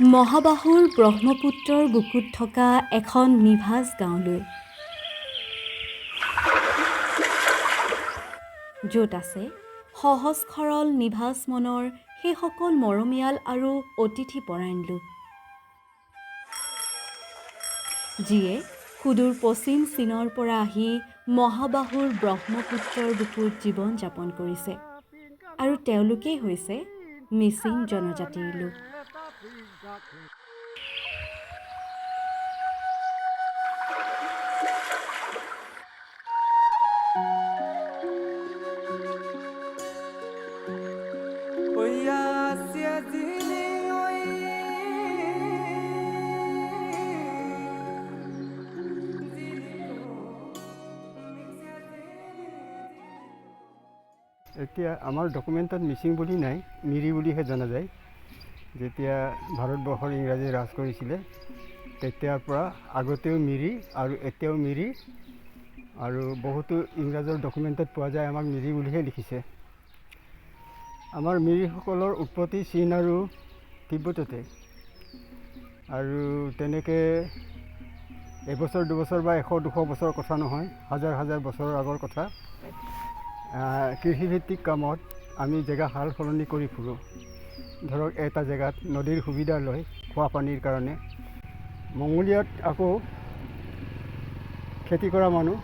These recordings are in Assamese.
মহাবাহুৰ ব্ৰহ্মপুত্ৰৰ বুকুত থকা এখন নিভাঁজ গাঁৱলৈ, য'ত আছে সহজ সৰল নিভাঁজ মনৰ সেইসকল মৰমীয়াল আৰু অতিথিপৰায়ণ লোক, যিয়ে সুদূৰ পশ্চিম চীনৰ পৰা আহি মহাবাহুৰ ব্ৰহ্মপুত্ৰৰ বুকুত জীৱন যাপন কৰিছে আৰু তেওঁলোকেই হৈছে মিচিং জনজাতিৰ লোক। এতিয়া আমাৰ ডকুমেণ্টত মিচিং বুলি নাই, মিৰি বুলিহে জনা যায়। যেতিয়া ভাৰতবৰ্ষৰ ইংৰাজী ৰাজ কৰিছিলে তেতিয়াৰ পৰা আগতেও মিৰি আৰু এতিয়াও মিৰি, আৰু বহুতো ইংৰাজৰ ডকুমেণ্টত পোৱা যায় আমাক মিৰি বুলিহে লিখিছে। আমাৰ মিৰিসকলৰ উৎপত্তি চীন আৰু তিব্বততে, আৰু তেনেকৈ এবছৰ দুবছৰ বা 100-200 বছৰৰ কথা নহয়, হাজাৰ হাজাৰ বছৰৰ আগৰ কথা। কৃষিভিত্তিক কামত আমি জেগা সাল সলনি কৰি ফুৰোঁ। ধৰক এটা জেগাত নদীৰ সুবিধা লয় খোৱা পানীৰ কাৰণে, মঙলিয়াত আকৌ খেতি কৰা মানুহ,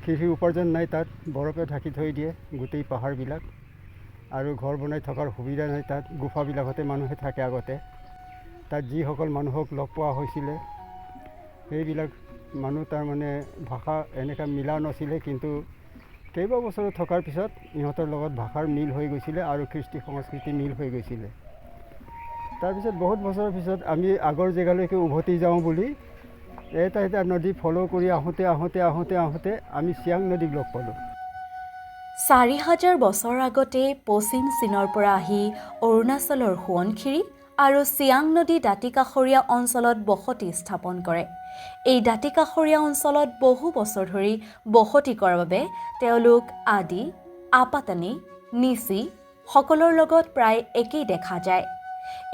কৃষি উপাৰ্জন নাই, তাত বৰফে ঢাকি থৈ দিয়ে গোটেই পাহাৰবিলাক, আৰু ঘৰ বনাই থকাৰ সুবিধা নাই, তাত গুফাবিলাকতে মানুহে থাকে আগতে। তাত যিসকল মানুহক লগ পোৱা হৈছিলে সেইবিলাক মানুহ তাৰমানে ভাষা এনেকৈ মিলা নাছিলে, কিন্তু কেইবাবছৰো থকাৰ পিছত ইহঁতৰ লগত ভাষাৰ মিল হৈ গৈছিলে আৰু কৃষ্টি সংস্কৃতি মিল হৈ গৈছিলে। তাৰপিছত বহুত বছৰৰ পিছত আমি আগৰ জেগালৈকে উভতি যাওঁ বুলি এটা নদী ফ'ল' কৰি আহোঁতে আমি চিয়াং নদীক লগ পালোঁ। 4000 বছৰ আগতে পশ্চিম চীনৰ পৰা আহি অৰুণাচলৰ সোৱণশিৰি আৰু চিয়াং নদী দাঁতিকাষৰীয়া অঞ্চলত বসতি স্থাপন কৰে। এই দাঁতিকাষৰীয়া অঞ্চলত বহু বছৰ ধৰি বসতি কৰাৰ বাবে তেওঁলোক আদি, আপাতানি, নিচি সকলৰ লগত প্ৰায় একেই দেখা যায়।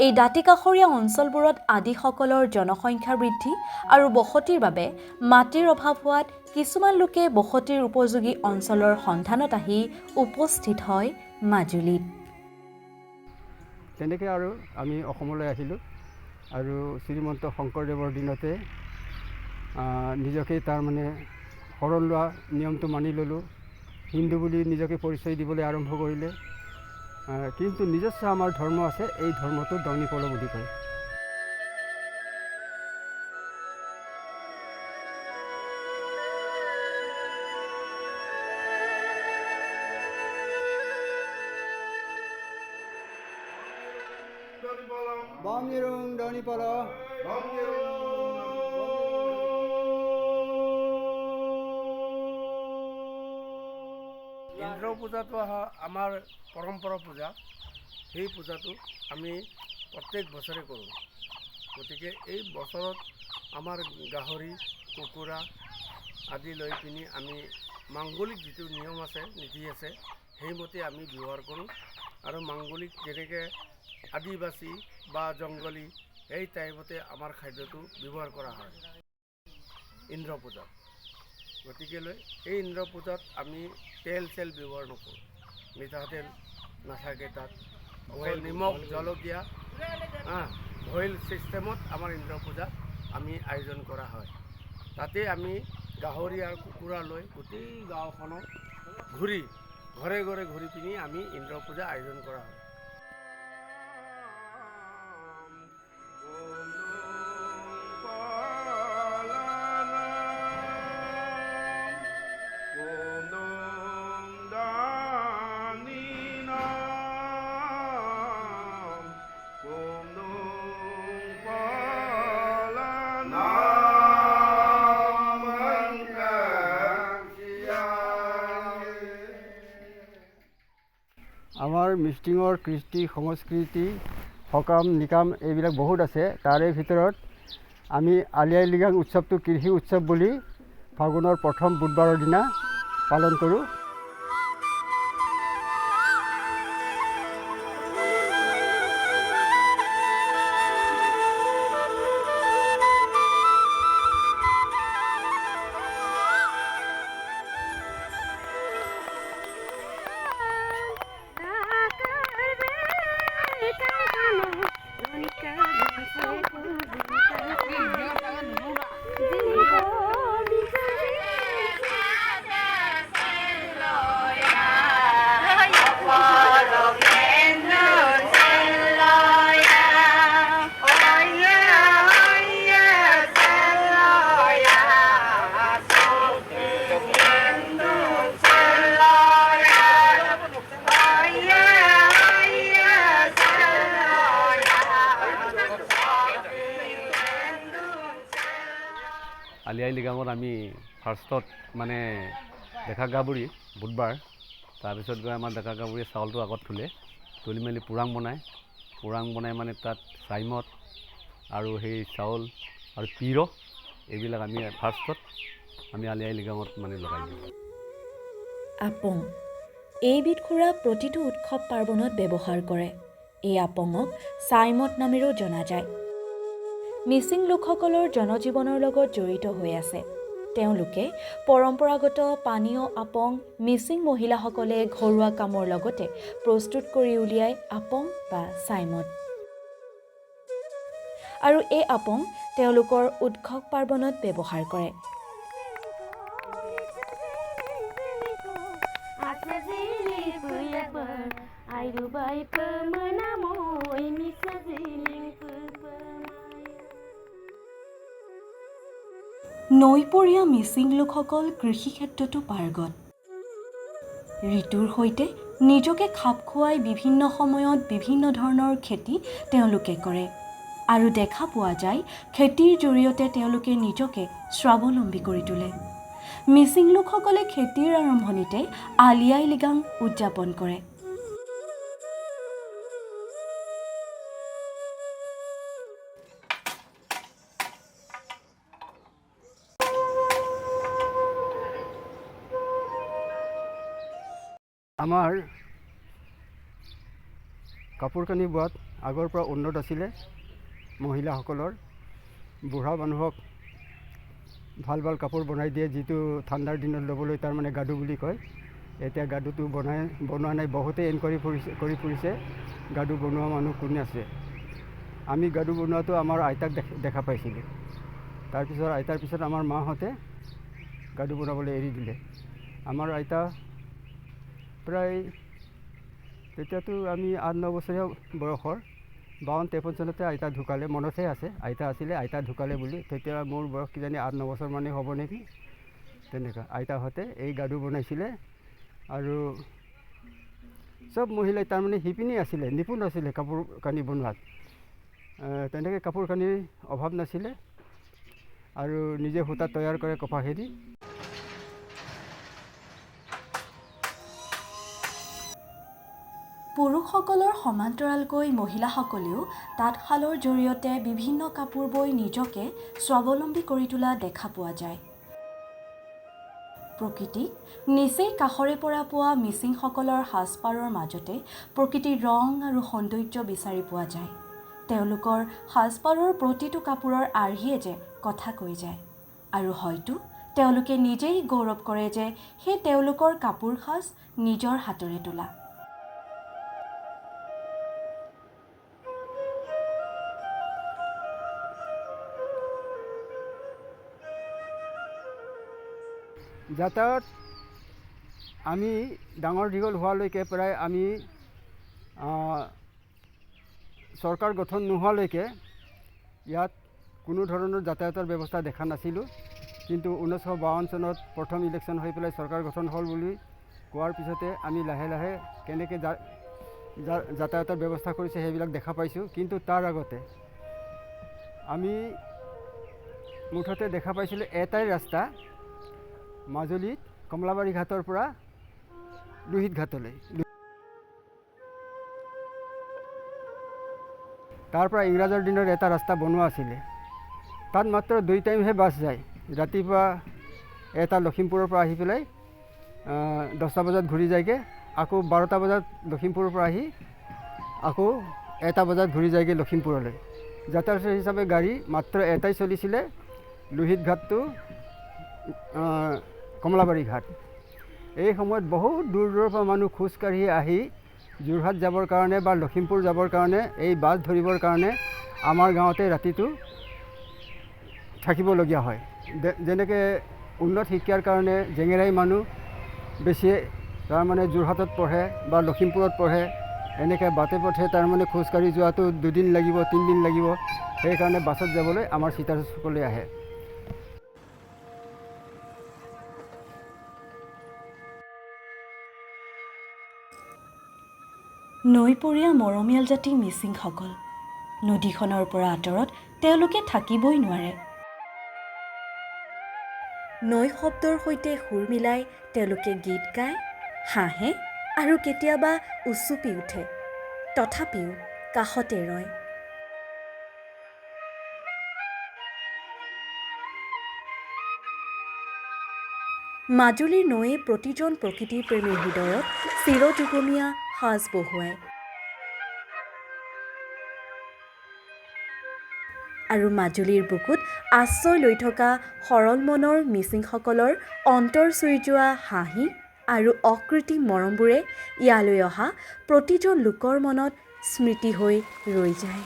এই দাঁতিকাষৰীয়া অঞ্চলবোৰত আদিসকলৰ জনসংখ্যা বৃদ্ধি আৰু বসতিৰ বাবে মাটিৰ অভাৱ হোৱাত কিছুমান লোকে বসতিৰ উপযোগী অঞ্চলৰ সন্ধানত আহি উপস্থিত হয় মাজুলীত। তেনেকৈ আৰু আমি অসমলৈ আহিলোঁ, আৰু শ্ৰীমন্ত শংকৰদেৱৰ দিনতে নিজকে তাৰমানে শৰণ লোৱা নিয়মটো মানি ল'লোঁ। হিন্দু বুলি নিজকে পৰিচয় দিবলৈ আৰম্ভ কৰিলে, কিন্তু নিজস্ব আমাৰ ধৰ্ম আছে, এই ধৰ্মটো দনিপল বুলি কয়। ইন্দ্ৰ পূজাটো আমাৰ পৰম্পৰা পূজা। সেই পূজাটো আমি প্ৰত্যেক বছৰে কৰোঁ। গতিকে এই বছৰত আমাৰ গাহৰি, কুকুৰা আদি লৈ পিনি আমি মাংগলিক যিটো নিয়ম আছে, নীতি আছে, সেইমতে আমি ব্যৱহাৰ কৰোঁ। আৰু মাংগলিক যেনেকৈ আদিবাসী বা জংগলী এই টাইমতে আমাৰ খাদ্যটো ব্যৱহাৰ কৰা হয় ইন্দ্ৰ পূজাত। গতিকেলৈ এই ইন্দ্ৰ পূজাত আমি তেল ব্যৱহাৰ নকৰোঁ, মিঠাতেল নাথাকে তাত, অকল নিমখ, জলকীয়া, বইল ছিষ্টেমত আমাৰ ইন্দ্ৰ পূজা আমি আয়োজন কৰা হয়। তাতে আমি গাহৰি আৰু কুকুৰা লৈ গোটেই গাঁওখনত ঘূৰি ঘৰে ঘৰে ঘূৰি পিনি আমি ইন্দ্ৰ পূজা আয়োজন কৰা হয়। আমাৰ মিচিঙৰ কৃষ্টি সংস্কৃতি, সকাম নিকাম এইবিলাক বহুত আছে। তাৰে ভিতৰত আমি আলি আই লৃগাং উৎসৱটো কৃষি উৎসৱ বুলি ফাগুনৰ প্ৰথম বুধবাৰৰ দিনা পালন কৰোঁ। আলি আই লৃগাঙত আমি ফাৰ্ষ্টত মানে ডেকা গাভৰুৰ বুধবাৰ তাৰপিছত গৈ আমাৰ ডেকা গাভৰুৱে চাউলটো আগত তুলি মেলি পুৰাং বনাই মানে তাত চাইমদ আৰু সেই চাউল আৰু পিৰ এইবিলাক আমি ফাৰ্ষ্টত আমি আলি আই লৃগাঙত মানে লগাই দিওঁ। আপং এইবিধ খুৰা প্ৰতিটো উৎসৱ পাৰ্বণত ব্যৱহাৰ কৰে। এই আপঙক চাইমদ নামেৰেও জনা যায়। মিচিং লোকসকলৰ জনজীৱনৰ লগত জড়িত হৈ আছে। তেওঁলোকে পৰম্পৰাগত পানীয় আপং মিচিং মহিলাসকলে ঘৰুৱা কামৰ লগতে প্ৰস্তুত কৰি উলিয়াই আপং বা চাইমদ। আৰু এই আপং তেওঁলোকৰ উৎসৱ পাৰ্বণত ব্যৱহাৰ কৰে। নৈপৰীয়া মিচিং লোকসকল কৃষি ক্ষেত্ৰতো পাৰ্গত। ঋতুৰ সৈতে নিজকে খাপ খুৱাই বিভিন্ন সময়ত বিভিন্ন ধৰণৰ খেতি তেওঁলোকে কৰে আৰু দেখা পোৱা যায় খেতিৰ জৰিয়তে তেওঁলোকে নিজকে স্বাৱলম্বী কৰি তোলে। মিচিং লোকসকলে খেতিৰ আৰম্ভণিতে আলি আই লৃগাং উদযাপন কৰে। আমাৰ কাপোৰ কানি বোৱাত আগৰ পৰা উন্নত আছিলে। মহিলাসকলৰ বুঢ়া মানুহক ভাল ভাল কাপোৰ বনাই দিয়ে, যিটো ঠাণ্ডাৰ দিনত ল'বলৈ তাৰমানে গাদু বুলি কয়। এতিয়া গাদুটো বনোৱা নাই, বহুতেই এনকুৱাৰী কৰি ফুৰিছে গাদু বনোৱা মানুহ কোন আছে। আমি গাদু বনোৱাটো আমাৰ আইতাক দেখা পাইছিলোঁ। আইতাৰ পিছত আমাৰ মাহঁতে গাদু বনাবলৈ এৰি দিলে। আমাৰ আইতা প্ৰায় তেতিয়াতো আমি 8-9 বছৰীয়া বয়সৰ 52-53 চনতে আইতা ঢুকালে। মনতহে আছে আইতা আছিলে, আইতা ঢুকালে বুলি। তেতিয়া মোৰ বয়স কিজানি 8-9 বছৰ মানে হ'ব নেকি, তেনেকুৱা। আইতাহঁতে এই গাদু বনাইছিলে আৰু চব মহিলাই তাৰমানে শিপিনী আছিলে, নিপুণ আছিলে কাপোৰ কানি বনোৱাত। তেনেকৈ কাপোৰ কানিৰ অভাৱ নাছিলে আৰু নিজে সূতা তৈয়াৰ কৰে কপাহেদি। পুৰুষসকলৰ সমান্তৰালকৈ মহিলাসকলেও তাঁতশালৰ জৰিয়তে বিভিন্ন কাপোৰ বৈ নিজকে স্বাৱলম্বী কৰি তোলা দেখা পোৱা যায়। প্ৰকৃতিক নিচেই কাষৰে পৰা পোৱা মিচিংসকলৰ সাজপাৰৰ মাজতে প্ৰকৃতিৰ ৰং আৰু সৌন্দৰ্য বিচাৰি পোৱা যায়। তেওঁলোকৰ সাজপাৰৰ প্ৰতিটো কাপোৰৰ আৰ্হিয়ে যে কথা কৈ যায় আৰু হয়তো তেওঁলোকে নিজেই গৌৰৱ কৰে যে সেই তেওঁলোকৰ কাপোৰ সাজ নিজৰ হাতেৰে তোলা। যাতায়াত আমি ডাঙৰ দীঘল হোৱালৈকে প্ৰায় আমি চৰকাৰ গঠন নোহোৱালৈকে ইয়াত কোনো ধৰণৰ যাতায়াতৰ ব্যৱস্থা দেখা নাছিলোঁ। কিন্তু 1952 চনত প্ৰথম ইলেকশ্যন হৈ পেলাই চৰকাৰ গঠন হ'ল বুলি কোৱাৰ পিছতে আমি লাহে লাহে কেনেকৈ যাতায়াতৰ ব্যৱস্থা কৰিছে সেইবিলাক দেখা পাইছোঁ। কিন্তু তাৰ আগতে আমি মুঠতে দেখা পাইছিলোঁ এটাই ৰাস্তা, মাজুলীত কমলাবাৰী ঘাটৰ পৰা লোহিত ঘাটলৈ। তাৰ পৰা ইংৰাজৰ দিনৰ এটা ৰাস্তা বনোৱা আছিলে। তাত মাত্ৰ 2 টাইমহে বাছ যায়। ৰাতিপুৱা এটা লখিমপুৰৰ পৰা আহি পেলাই 10টা বজাত ঘূৰি যায়গৈ, আকৌ 12টা বজাত লখিমপুৰৰ পৰা আহি আকৌ 1টা বজাত ঘূৰি যায়গৈ লখিমপুৰলৈ। যাতায়াত হিচাপে গাড়ী মাত্ৰ এটাই চলিছিলে, লোহিত ঘাটটো কমলাবাৰী ঘাট। এই সময়ত বহুত দূৰ দূৰৰ পৰা মানুহ খোজকাঢ়ি আহি যোৰহাট যাবৰ কাৰণে বা লখিমপুৰ যাবৰ কাৰণে এই বাছ ধৰিবৰ কাৰণে আমাৰ গাঁৱতে ৰাতিটো থাকিবলগীয়া হয়। যেনেকৈ উন্নত শিক্ষাৰ কাৰণে জেঙেৰাই মানুহ বেছি তাৰমানে যোৰহাটত পঢ়ে বা লখিমপুৰত পঢ়ে, এনেকৈ বাটে পথে তাৰমানে খোজকাঢ়ি যোৱাটো 2 দিন লাগিব 3 দিন লাগিব। সেইকাৰণে বাছত যাবলৈ আমাৰ চিটাৰসকলে আহে। নৈপৰীয়া মৰমীয়াল জাতি মিচিংসকল। নদীখনৰ পৰা আঁতৰত তেওঁলোকে থাকিবই নোৱাৰে। নৈ শব্দৰ সৈতে সুৰ মিলাই তেওঁলোকে গীত গায়, হাঁহে আৰু কেতিয়াবা উচুপি উঠে, তথাপিও কাষতে ৰয়। মাজুলীৰ নৈয়ে প্ৰতিজন প্ৰকৃতিপ্ৰেমীৰ হৃদয়ত চিৰযুগমীয়া সাজ বহুৱায়। আৰু মাজুলীৰ বুকুত আশ্ৰয় লৈ থকা সৰল মনৰ মিচিংসকলৰ অন্তৰ চুই যোৱা হাঁহি আৰু অকৃত্ৰিম মৰমবোৰে ইয়ালৈ অহা প্ৰতিজন লোকৰ মনত স্মৃতি হৈ ৰৈ যায়।